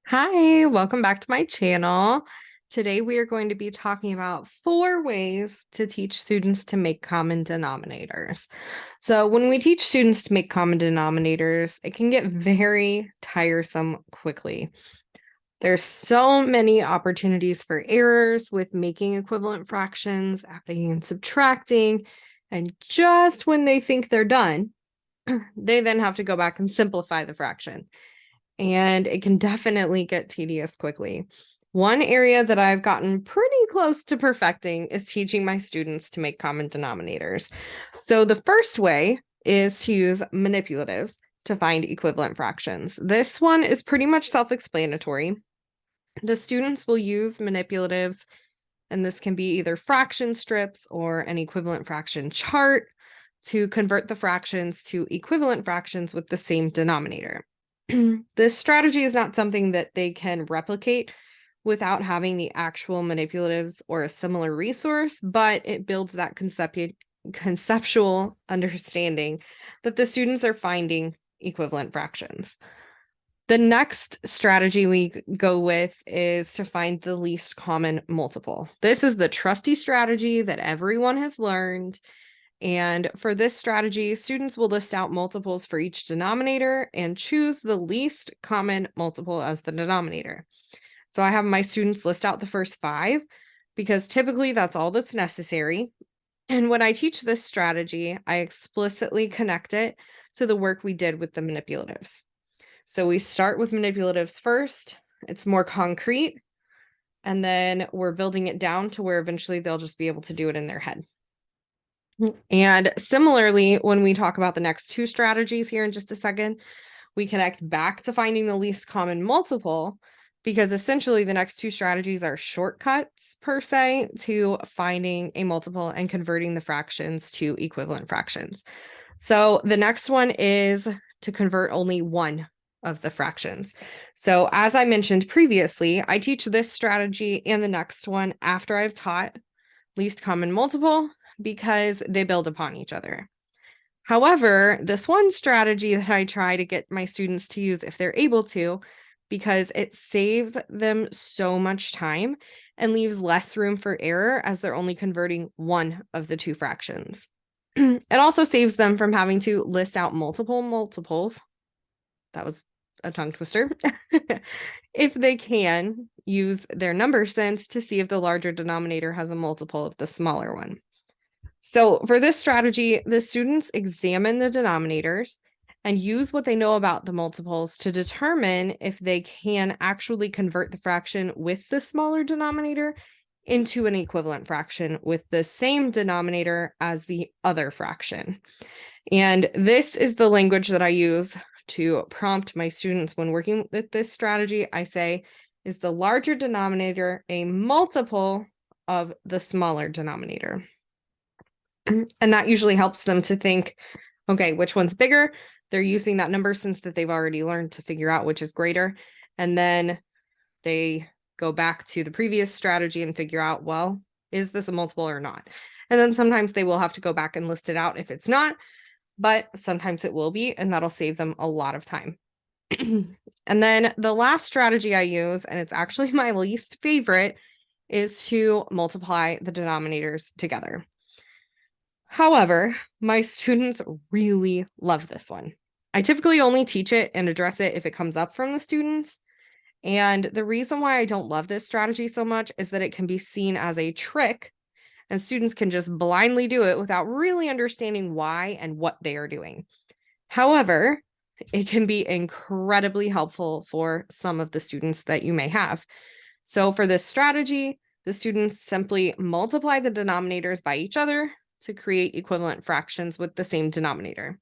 Hi, welcome back to my channel. Today we are going to be talking about 4 ways to teach students to make common denominators. So when we teach students to make common denominators, it can get very tiresome quickly. There's so many opportunities for errors with making equivalent fractions, adding and subtracting, and just when they think they're done, they then have to go back and simplify the fraction, and it can definitely get tedious quickly. One area that I've gotten pretty close to perfecting is teaching my students to make common denominators. So the first way is to use manipulatives to find equivalent fractions. This one is pretty much self-explanatory. The students will use manipulatives, and this can be either fraction strips or an equivalent fraction chart, to convert the fractions to equivalent fractions with the same denominator. This strategy is not something that they can replicate without having the actual manipulatives or a similar resource, but it builds that conceptual understanding that the students are finding equivalent fractions. The next strategy we go with is to find the least common multiple. This is the trusty strategy that everyone has learned. And for this strategy, students will list out multiples for each denominator and choose the least common multiple as the denominator. So I have my students list out the first 5 because typically that's all that's necessary. And when I teach this strategy, I explicitly connect it to the work we did with the manipulatives. So we start with manipulatives first. It's more concrete. And then we're building it down to where eventually they'll just be able to do it in their head. And similarly, when we talk about the next 2 strategies here in just a second, we connect back to finding the least common multiple, because essentially the next 2 strategies are shortcuts per se to finding a multiple and converting the fractions to equivalent fractions. So the next one is to convert only one of the fractions. So as I mentioned previously, I teach this strategy and the next one after I've taught least common multiple, because they build upon each other. However, this one strategy that I try to get my students to use if they're able to, because it saves them so much time and leaves less room for error as they're only converting one of the 2 fractions. It also saves them from having to list out multiple multiples. That was a tongue twister. If they can use their number sense to see if the larger denominator has a multiple of the smaller one. So for this strategy, the students examine the denominators and use what they know about the multiples to determine if they can actually convert the fraction with the smaller denominator into an equivalent fraction with the same denominator as the other fraction. And this is the language that I use to prompt my students when working with this strategy. I say, is the larger denominator a multiple of the smaller denominator? And that usually helps them to think, okay, which one's bigger? They're using that number sense that they've already learned to figure out which is greater. And then they go back to the previous strategy and figure out, well, is this a multiple or not? And then sometimes they will have to go back and list it out if it's not, but sometimes it will be, and that'll save them a lot of time. And then the last strategy I use, and it's actually my least favorite, is to multiply the denominators together. However, my students really love this one. I typically only teach it and address it if it comes up from the students. And the reason why I don't love this strategy so much is that it can be seen as a trick, and students can just blindly do it without really understanding why and what they are doing. However, it can be incredibly helpful for some of the students that you may have. So for this strategy, the students simply multiply the denominators by each other to create equivalent fractions with the same denominator.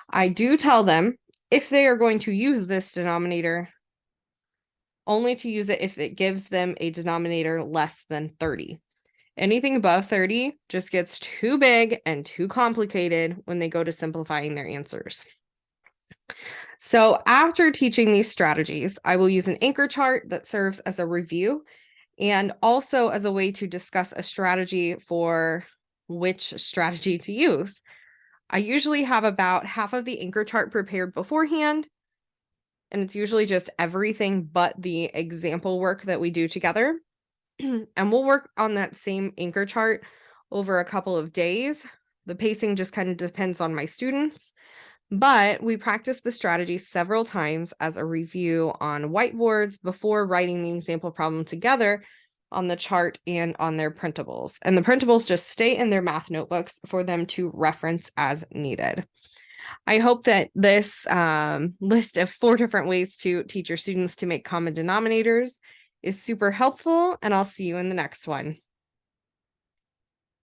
I do tell them, if they are going to use this denominator, only to use it if it gives them a denominator less than 30. Anything above 30 just gets too big and too complicated when they go to simplifying their answers. So after teaching these strategies, I will use an anchor chart that serves as a review and also as a way to discuss a strategy for which strategy to use. I usually have about half of the anchor chart prepared beforehand, and it's usually just everything but the example work that we do together. And we'll work on that same anchor chart over a couple of days. The pacing just kind of depends on my students, but we practice the strategy several times as a review on whiteboards before writing the example problem together on the chart and on their printables. And the printables just stay in their math notebooks for them to reference as needed. I hope that this list of 4 different ways to teach your students to make common denominators is super helpful, and I'll see you in the next one.